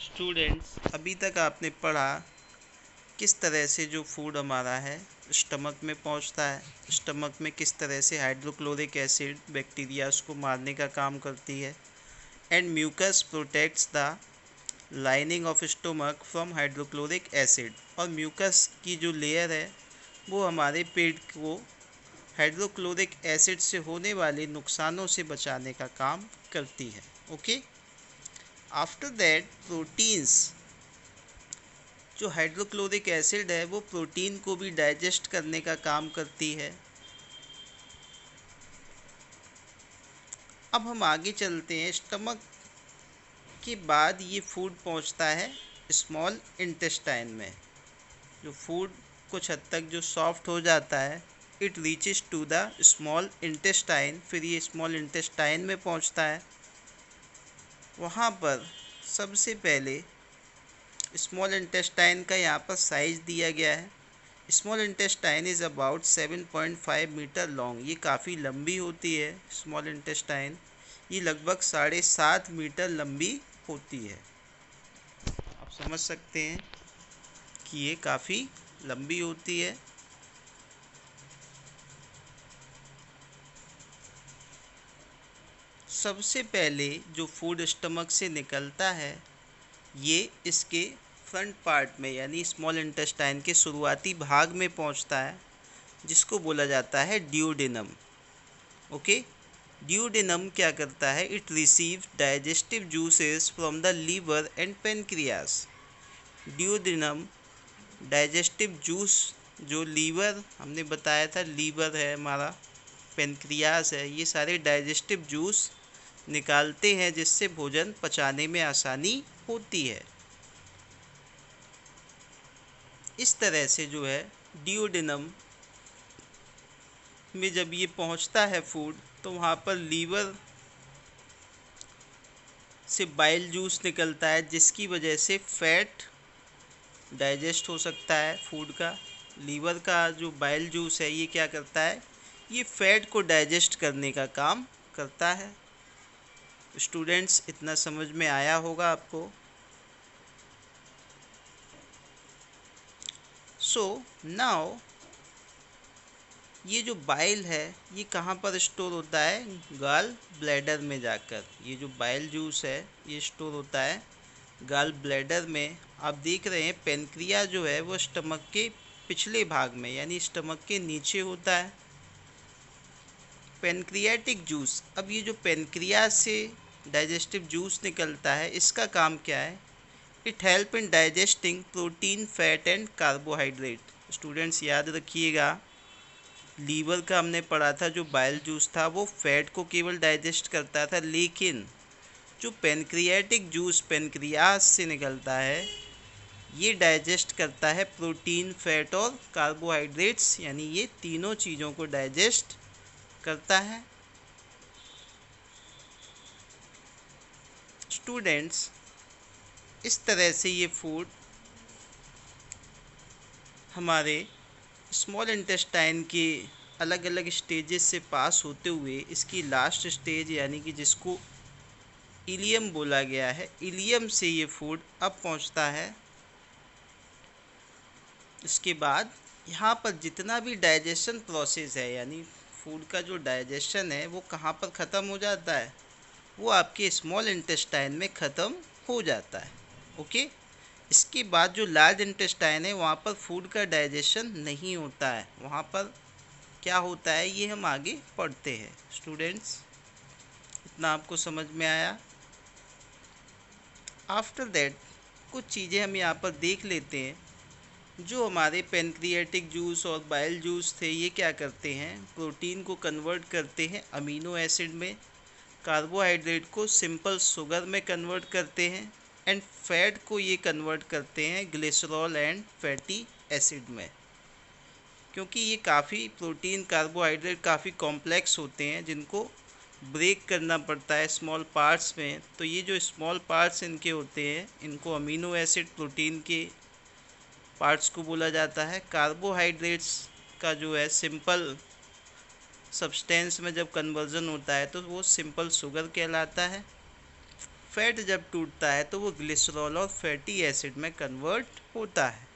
Students, अभी तक आपने पढ़ा किस तरह से जो फूड हमारा है स्टमक में पहुंचता है, स्टमक में किस तरह से हाइड्रोक्लोरिक एसिड बैक्टीरिया उसको मारने का काम करती है। And mucus protects the lining of stomach from hydrochloric acid. और म्यूकस की जो लेयर है वो हमारे पेट को हाइड्रोक्लोरिक एसिड से होने वाले नुकसानों से बचाने का काम करती है। ओके, आफ्टर दैट प्रोटीन्स, जो हाइड्रोक्लोरिक एसिड है वो प्रोटीन को भी डाइजेस्ट करने का काम करती है। अब हम आगे चलते हैं। स्टमक के बाद ये फूड पहुंचता है स्मॉल इंटेस्टाइन में। जो फूड कुछ हद तक जो सॉफ्ट हो जाता है, it reaches to the small intestine. फिर ये स्मॉल इंटेस्टाइन में पहुंचता है। वहाँ पर सबसे पहले स्मॉल इंटेस्टाइन का यहाँ पर साइज़ दिया गया है। Small intestine is about 7.5 metre long. ये काफ़ी लंबी होती है स्मॉल इंटेस्टाइन। ये लगभग 7.5 मीटर लंबी होती है। आप समझ सकते हैं कि ये काफ़ी लंबी होती है। सबसे पहले जो फूड स्टमक से निकलता है ये इसके फ्रंट पार्ट में यानी स्मॉल इंटेस्टाइन के शुरुआती भाग में पहुंचता है, जिसको बोला जाता है ड्यूडेनम। ओके, ड्यूडेनम क्या करता है? It receive digestive juices from the liver and pancreas. Duodenum digestive juice, जो लीवर हमने बताया था, लीवर है हमारा, पेनक्रियास है, ये सारे डाइजेस्टिव जूस निकालते हैं जिससे भोजन पचाने में आसानी होती है। इस तरह से जो है ड्यूडेनम में जब ये पहुंचता है फूड, तो वहाँ पर लीवर से बाइल जूस निकलता है, जिसकी वजह से फैट डाइजेस्ट हो सकता है फूड का। लीवर का जो बाइल जूस है ये क्या करता है? ये फैट को डाइजेस्ट करने का काम करता है। स्टूडेंट्स, इतना समझ में आया होगा आपको। सो नाउ ये जो बाइल है ये कहाँ पर स्टोर होता है? गाल ब्लैडर में जाकर। ये जो बाइल जूस है ये स्टोर होता है गाल ब्लैडर में। आप देख रहे हैं पेनक्रिया जो है वो स्टमक के पिछले भाग में यानी स्टमक के नीचे होता है। पेनक्रियाटिक जूस, अब ये जो पेनक्रिया से डाइजेस्टिव जूस निकलता है इसका काम क्या है? It help in digesting protein, fat and carbohydrate. Students याद रखिएगा, लीवर का हमने पढ़ा था जो बाइल जूस था वो फैट को केवल डाइजेस्ट करता था, लेकिन जो पेनक्रियाटिक जूस पेनक्रियास से निकलता है ये डाइजेस्ट करता है प्रोटीन, फैट और कार्बोहाइड्रेट्स, यानी ये तीनों चीज़ों को डाइजेस्ट करता है। स्टूडेंट्स, इस तरह से ये फूड हमारे स्मॉल इंटेस्टाइन के अलग अलग स्टेजेस से पास होते हुए इसकी लास्ट स्टेज यानी कि जिसको इलियम बोला गया है, इलियम से ये फूड अब पहुंचता है। इसके बाद यहाँ पर जितना भी डाइजेशन प्रोसेस है यानी फूड का जो डाइजेशन है वो कहाँ पर ख़त्म हो जाता है? वो आपके स्मॉल इंटेस्टाइन में ख़त्म हो जाता है। ओके, इसके बाद जो लार्ज इंटेस्टाइन है वहाँ पर फूड का डाइजेशन नहीं होता है। वहाँ पर क्या होता है ये हम आगे पढ़ते हैं। स्टूडेंट्स, इतना आपको समझ में आया? आफ्टर दैट कुछ चीज़ें हम यहाँ पर देख लेते हैं। जो हमारे पेनक्रियाटिक जूस और बाइल जूस थे ये क्या करते हैं? प्रोटीन को कन्वर्ट करते हैं अमीनो एसिड में, कार्बोहाइड्रेट को सिंपल शुगर में कन्वर्ट करते हैं, एंड फैट को ये कन्वर्ट करते हैं ग्लिसरॉल एंड फैटी एसिड में। क्योंकि ये काफ़ी प्रोटीन, कार्बोहाइड्रेट काफ़ी कॉम्प्लेक्स होते हैं जिनको ब्रेक करना पड़ता है स्मॉल पार्ट्स में, तो ये जो स्मॉल पार्ट्स इनके होते हैं इनको अमीनो एसिड प्रोटीन के पार्ट्स को बोला जाता है। कार्बोहाइड्रेट्स का जो है सिंपल सब्सटेंस में जब कन्वर्जन होता है तो वो सिंपल शुगर कहलाता है। फैट जब टूटता है तो वो ग्लिसरॉल और फैटी एसिड में कन्वर्ट होता है।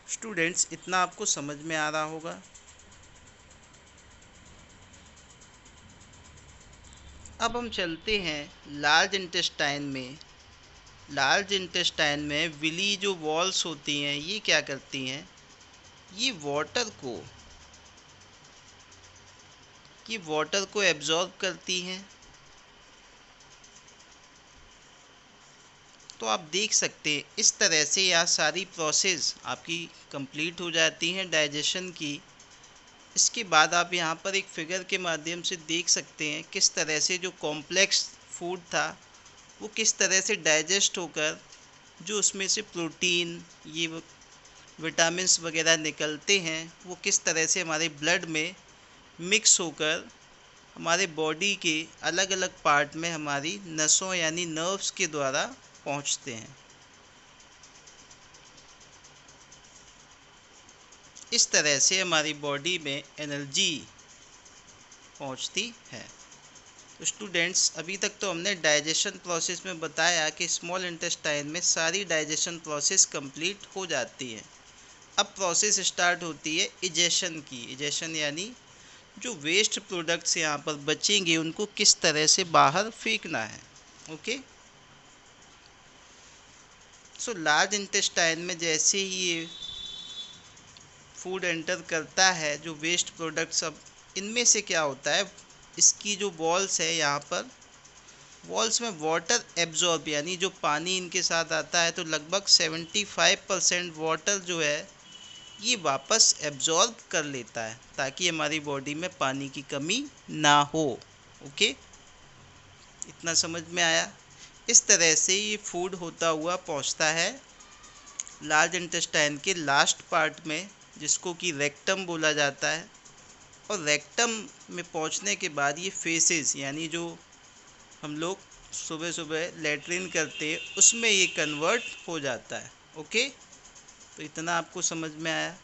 स्टूडेंट्स, इतना आपको समझ में आ रहा होगा। अब हम चलते हैं लार्ज इंटेस्टाइन में। लार्ज इंटेस्टाइन में विली जो वॉल्स होती हैं ये क्या करती हैं, ये वाटर को एब्जॉर्ब करती हैं। तो आप देख सकते हैं इस तरह से यहाँ सारी प्रोसेस आपकी कंप्लीट हो जाती हैं डाइजेशन की। इसके बाद आप यहाँ पर एक फिगर के माध्यम से देख सकते हैं किस तरह से जो कॉम्प्लेक्स फूड था वो किस तरह से डाइजेस्ट होकर जो उसमें से प्रोटीन, ये विटामिन्स वगैरह निकलते हैं, वो किस तरह से हमारे ब्लड में मिक्स होकर हमारे बॉडी के अलग अलग पार्ट में हमारी नसों यानी नर्व्स के द्वारा पहुंचते हैं। इस तरह से हमारी बॉडी में एनर्जी पहुंचती है। तो स्टूडेंट्स, अभी तक तो हमने डाइजेशन प्रोसेस में बताया कि स्मॉल इंटेस्टाइन में सारी डाइजेशन प्रोसेस कंप्लीट हो जाती है। अब प्रोसेस स्टार्ट होती है इजेशन की। इजेशन यानी जो वेस्ट प्रोडक्ट्स यहाँ पर बचेंगे उनको किस तरह से बाहर फेंकना है। ओके, सो लार्ज इंटेस्टाइन में जैसे ही ये फूड एंटर करता है, जो वेस्ट प्रोडक्ट्स, अब इनमें से क्या होता है, इसकी जो वॉल्स है यहाँ पर, वॉल्स में वाटर एब्जॉर्ब यानी जो पानी इनके साथ आता है तो लगभग 75% वाटर जो है ये वापस एब्जॉर्ब कर लेता है ताकि हमारी बॉडी में पानी की कमी ना हो। ओके, इतना समझ में आया। इस तरह से ये फूड होता हुआ पहुंचता है लार्ज इंटेस्टाइन के लास्ट पार्ट में, जिसको कि रेक्टम बोला जाता है। और रेक्टम में पहुंचने के बाद ये फेसेस यानी जो हम लोग सुबह सुबह लेट्रिन करते हैं उसमें ये कन्वर्ट हो जाता है। ओके, तो इतना आपको समझ में आया।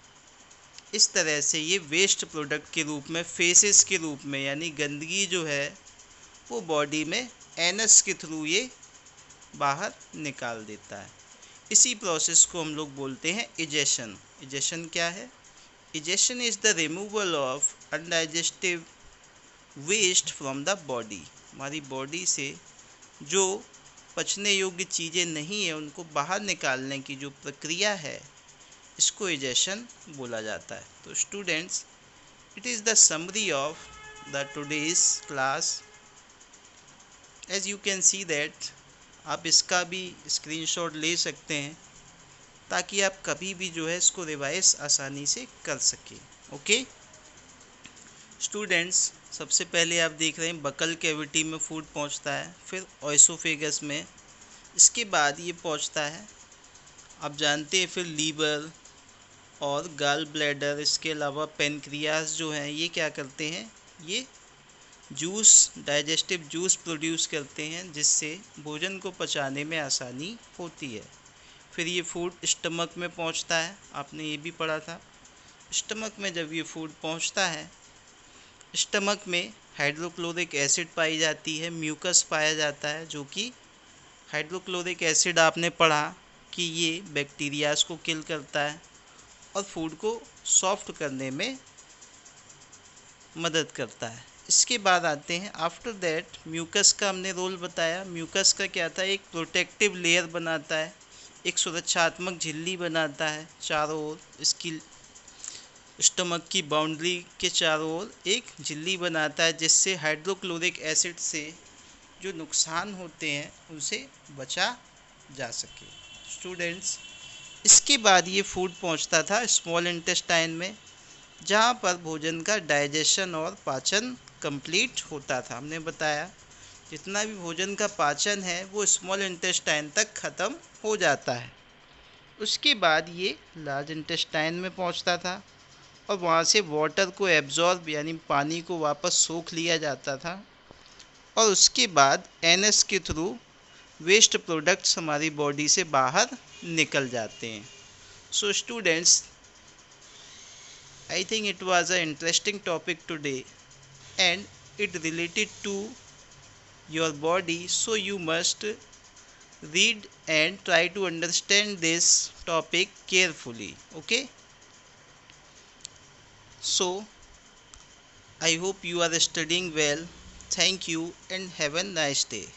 इस तरह से ये वेस्ट प्रोडक्ट के रूप में, फेसेस के रूप में, यानी गंदगी जो है वो बॉडी में एनस के थ्रू ये बाहर निकाल देता है। इसी प्रोसेस को हम लोग बोलते हैं इजेशन। इजेशन क्या है? Egestion is the removal of undigestive waste from the body. हमारी बॉडी से जो पचने योग्य चीज़ें नहीं है उनको बाहर निकालने की जो प्रक्रिया है इसको इजेशन बोला जाता है। तो students, it is the summary of the today's class. As you can see that, आप इसका भी स्क्रीनशॉट ले सकते हैं ताकि आप कभी भी जो है इसको रिवाइज आसानी से कर सकें। ओके स्टूडेंट्स, सबसे पहले आप देख रहे हैं बकल कैविटी में फूड पहुंचता है, फिर ओएसोफेगस में, इसके बाद ये पहुंचता है, आप जानते हैं, फिर लीवर और गाल ब्लैडर, इसके अलावा पेनक्रियास जो हैं ये क्या करते हैं, ये जूस, डाइजेस्टिव जूस प्रोड्यूस करते हैं जिससे भोजन को पचाने में आसानी होती है। फिर ये फूड स्टमक में पहुंचता है, आपने ये भी पढ़ा था। स्टमक में जब ये फूड पहुंचता है, स्टमक में हाइड्रोक्लोरिक एसिड पाई जाती है, म्यूकस पाया जाता है, जो कि हाइड्रोक्लोरिक एसिड आपने पढ़ा कि ये बैक्टीरियाज को किल करता है और फूड को सॉफ्ट करने में मदद करता है। इसके बाद आते हैं आफ्टर दैट, म्यूकस का हमने रोल बताया। म्यूकस का क्या था, एक प्रोटेक्टिव लेयर बनाता है, एक सुरक्षात्मक झिल्ली बनाता है चारों ओर, इसकी स्टमक की बाउंड्री के चारों ओर एक झिल्ली बनाता है जिससे हाइड्रोक्लोरिक एसिड से जो नुकसान होते हैं उनसे बचा जा सके। स्टूडेंट्स, इसके बाद ये फूड पहुंचता था स्मॉल इंटेस्टाइन में, जहाँ पर भोजन का डाइजेशन और पाचन कंप्लीट होता था। हमने बताया जितना भी भोजन का पाचन है वो स्मॉल इंटेस्टाइन तक ख़त्म हो जाता है। उसके बाद ये लार्ज इंटेस्टाइन में पहुंचता था और वहाँ से वाटर को एब्जॉर्ब यानी पानी को वापस सोख लिया जाता था और उसके बाद एनएस के थ्रू वेस्ट प्रोडक्ट्स हमारी बॉडी से बाहर निकल जाते हैं। So students, I think it was an interesting topic today and it related to your body, so you must read and try to understand this topic carefully. Okay, so I hope you are studying well. Thank you and have a nice day.